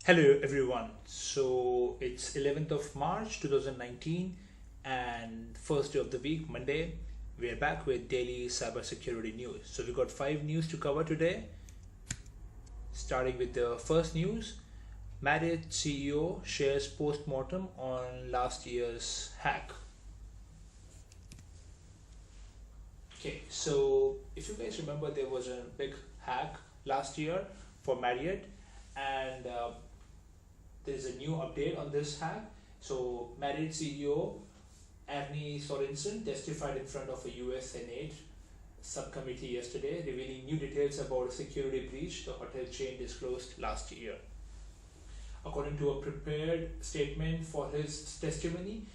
Hello everyone. So it's 11th of March 2019 and first day of the week, Monday. We are back with daily cybersecurity news. So we got 5 news to cover today. Starting with the first news, Marriott CEO shares post-mortem on last year's hack. Okay, so if you guys remember, there was a big hack last year for Marriott, and there is a new update on this hack. So Marriott CEO Avni Sorensen testified in front of a US Senate subcommittee yesterday, revealing new details about a security breach the hotel chain disclosed last year. According to a prepared statement for his testimony,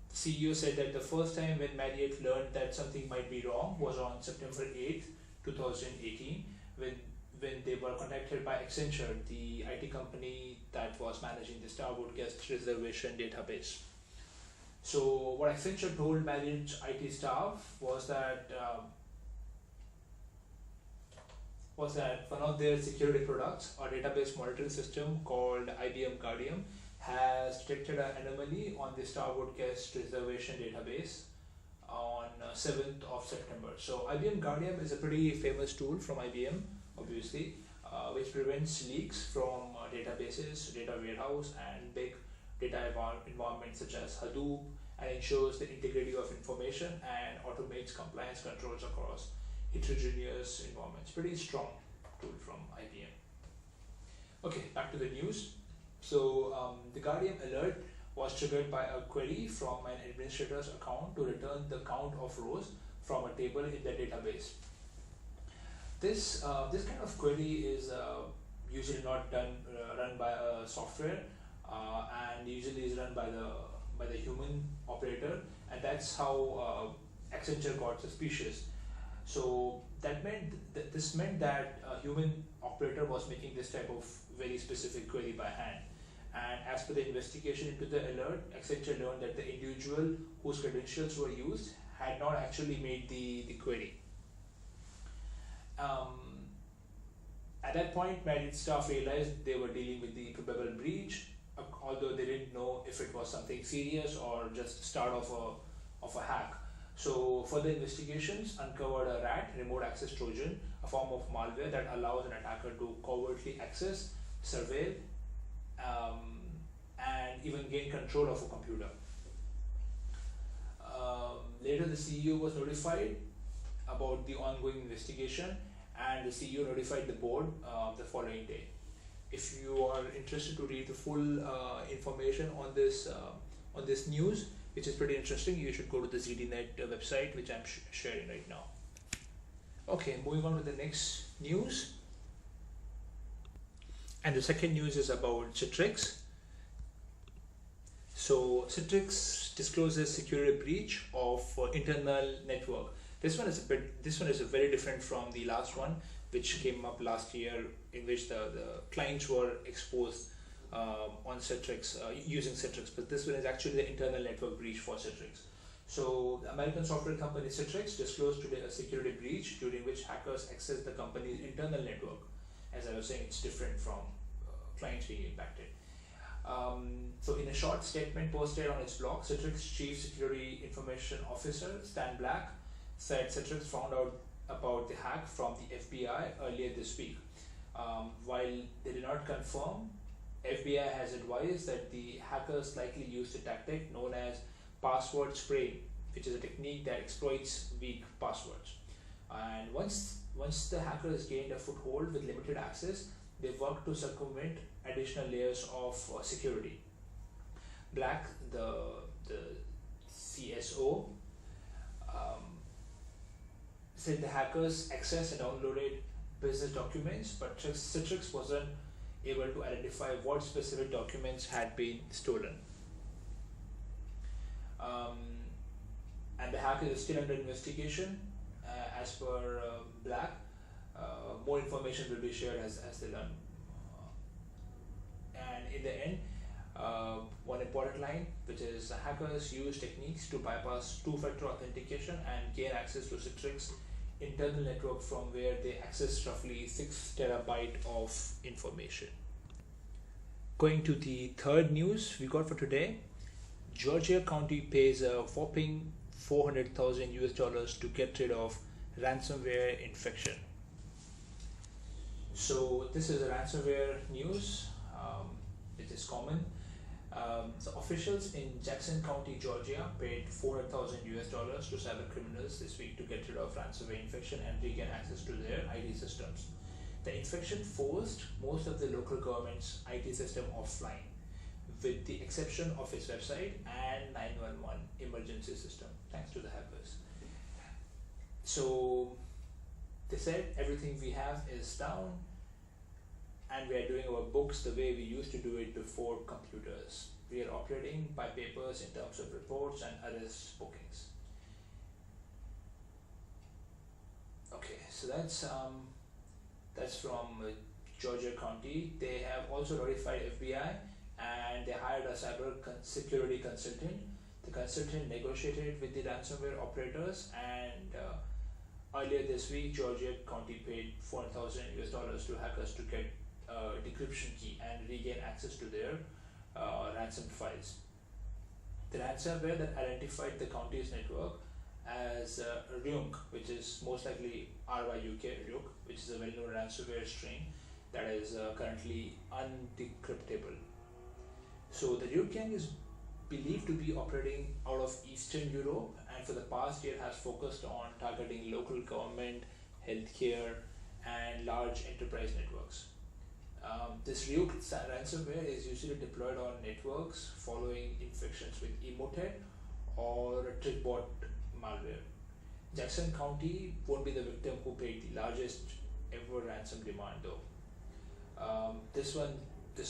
the CEO said that the first time when Marriott learned that something might be wrong was on September 8th, 2018, when they were contacted by Accenture, the IT company that was managing the Starwood guest reservation database. So what Accenture told Marriott's IT staff was that one of their security products, a database monitoring system called IBM Guardium, has detected an anomaly on the Starwood guest reservation database on 7th of September. So IBM Guardium is a pretty famous tool from IBM, obviously, which prevents leaks from databases, data warehouse, and big data environments such as Hadoop, and ensures the integrity of information and automates compliance controls across heterogeneous environments. Pretty strong tool from IBM. Okay, back to the news. So the Guardian alert was triggered by a query from an administrator's account to return the count of rows from a table in the database. This kind of query is usually not run by a software, and usually is run by the human operator, and that's how Accenture got suspicious. So this meant that a human operator was making this type of very specific query by hand. And as per the investigation into the alert, Accenture learned that the individual whose credentials were used had not actually made the query. At that point, Marriott staff realized they were dealing with the probable breach, although they didn't know if it was something serious or just the start of a hack. So further investigations uncovered a RAT, remote access Trojan, a form of malware that allows an attacker to covertly access, surveil, and even gain control of a computer. Later, the CEO was notified about the ongoing investigation, and the CEO notified the board the following day. If you are interested to read the full information on this news, which is pretty interesting, you should go to the ZDNet website, which I'm sharing right now. Okay, moving on to the next news. And the second news is about Citrix. So Citrix discloses security breach of internal network. This one is very different from the last one, which came up last year, in which the clients were exposed on Citrix using Citrix, but this one is actually the internal network breach for Citrix. So the American software company Citrix disclosed today a security breach during which hackers accessed the company's internal network. As I was saying, it's different from clients being impacted. So in a short statement posted on its blog, Citrix Chief Security Information Officer Stan Black said Citrix found out about the hack from the FBI earlier this week. While they did not confirm, FBI has advised that the hackers likely used a tactic known as password spraying, which is a technique that exploits weak passwords. And once the hackers gained a foothold with limited access, they worked to circumvent additional layers of security. Black, the CSO, said the hackers accessed and downloaded business documents, but Citrix wasn't able to identify what specific documents had been stolen. And the hack is still under investigation, as per Black. More information will be shared as they learn. And in the end, one important line, which is hackers use techniques to bypass two-factor authentication and gain access to Citrix internal network from where they access roughly 6 terabytes of information. Going to the third news we got for today, Georgia County pays a whopping 400,000 US dollars to get rid of ransomware infection. So this is a ransomware news, which is common. So officials in Jackson County, Georgia paid 400,000 US dollars to cyber criminals this week to get rid of ransomware infection and regain access to their IT systems. The infection forced most of the local government's IT system offline, with the exception of its website and 911 emergency system, thanks to the hackers. So they said everything we have is down and we are doing our books the way we used to do it before computers. We are operating by papers in terms of reports and arrest bookings. Okay, so that's from Georgia County. They have also notified FBI and they hired a cyber security consultant. The consultant negotiated with the ransomware operators, and earlier this week Georgia County paid 400,000 US dollars to hackers to get a decryption key and regain access to their ransom files. The ransomware that identified the county's network as Ryuk, which is most likely Ryuk, which is a well-known ransomware string that is currently undecryptable. So the Ryuk is believed to be operating out of Eastern Europe, and for the past year has focused on targeting local government, healthcare, and large enterprise networks. This Ryuk ransomware is usually deployed on networks following infections with Emotet or TrickBot malware. Jackson County won't be the victim who paid the largest ever ransom demand though. This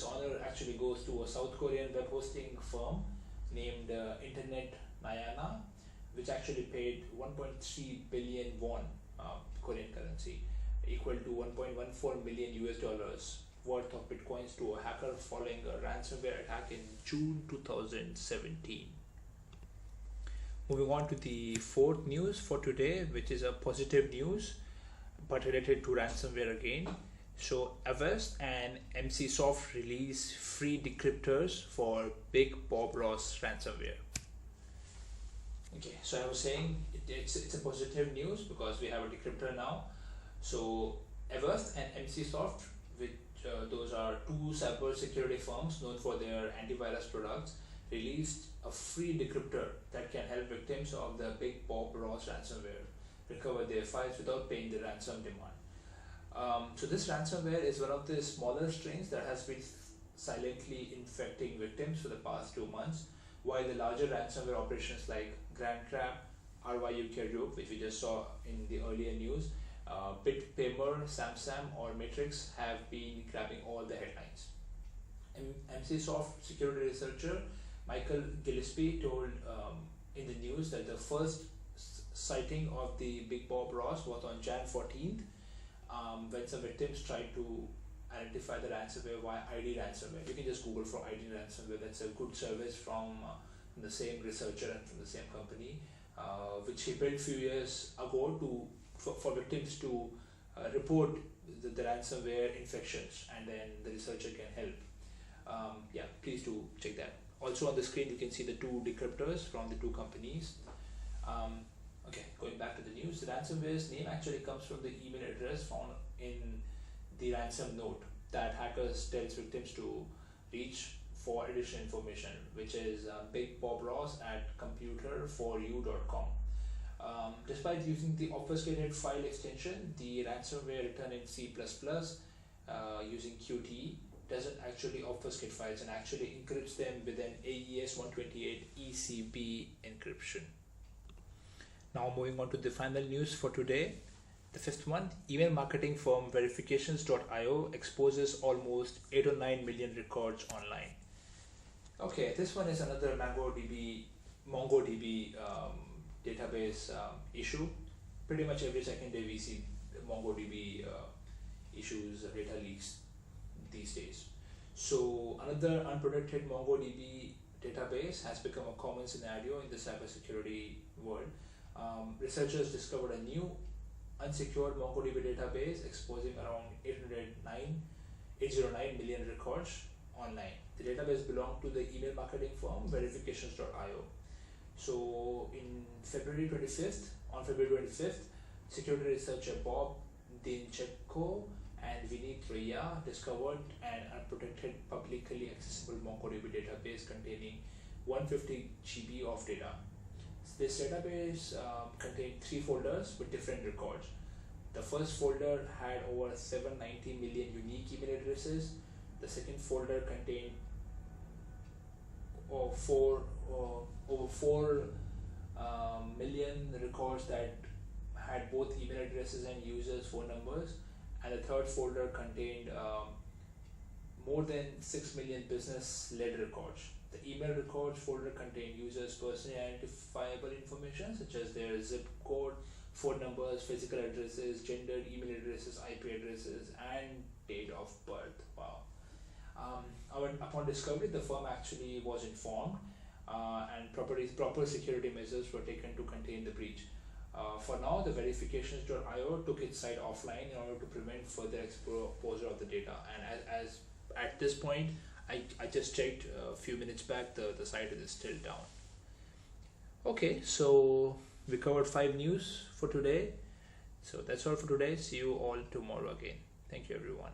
honor actually goes to a South Korean web hosting firm named Internet Nayana, which actually paid 1.3 billion won, Korean currency, equal to 1.14 million US dollars worth of bitcoins to a hacker following a ransomware attack in June 2017. Moving on to the fourth news for today, which is a positive news but related to ransomware again. So Avast and Emsisoft release free decrypters for BigBobRoss ransomware. Okay, so I was saying it's a positive news because we have a decryptor now. So Avast and Emsisoft, which those are two cyber security firms known for their antivirus products, released a free decryptor that can help victims of the BigBobRoss ransomware recover their files without paying the ransom demand. So this ransomware is one of the smaller strains that has been silently infecting victims for the past 2 months, while the larger ransomware operations like Grand Crab, Ryuk, which we just saw in the earlier news, BitPaymer, SamSam or Matrix have been grabbing all the headlines. Emsisoft security researcher Michael Gillespie told in the news that the first sighting of the BigBobRoss was on Jan 14th, when some victims tried to identify the ransomware via ID ransomware. You can just Google for ID ransomware. That's a good service from the same researcher and from the same company, which he built a few years ago for victims to report the ransomware infections, and then the researcher can help. Yeah, please do check that. Also on the screen you can see the two decryptors from the two companies. Okay, going back to the news, the ransomware's name actually comes from the email address found in the ransom note that hackers tells victims to reach for additional information, which is BigBobRoss@computerforyou.com. Despite using the obfuscated file extension, the ransomware written in C++ using Qt doesn't actually obfuscate files and actually encrypts them with an AES 128 ECB encryption. Now moving on to the final news for today, the fifth one, email marketing firm verifications.io exposes almost 8 or 9 million records online. Okay, this one is another MongoDB database issue. Pretty much every second day we see MongoDB issues, data leaks these days. So another unprotected MongoDB database has become a common scenario in the cybersecurity world. Researchers discovered a new unsecured MongoDB database exposing around 809 million records online. The database belonged to the email marketing firm verifications.io. So on February 25th, security researcher Bob Dinchetko and Vineet Raya discovered an unprotected, publicly accessible MongoDB database containing 150 GB of data. This database contained 3 folders with different records. The first folder had over 790 million unique email addresses. The second folder contained over 4 million records that had both email addresses and users' phone numbers. And the third folder contained more than 6 million business-led records. The email records folder contained users' personally identifiable information such as their zip code, phone numbers, physical addresses, gender, email addresses, IP addresses, and date of birth. Wow. Upon discovery, the firm actually was informed and proper security measures were taken to contain the breach. For now, the verifications.io took its site offline in order to prevent further exposure of the data. And as at this point, I just checked a few minutes back, the site is still down. Okay, so we covered 5 news for today. So that's all for today. See you all tomorrow again. Thank you, everyone.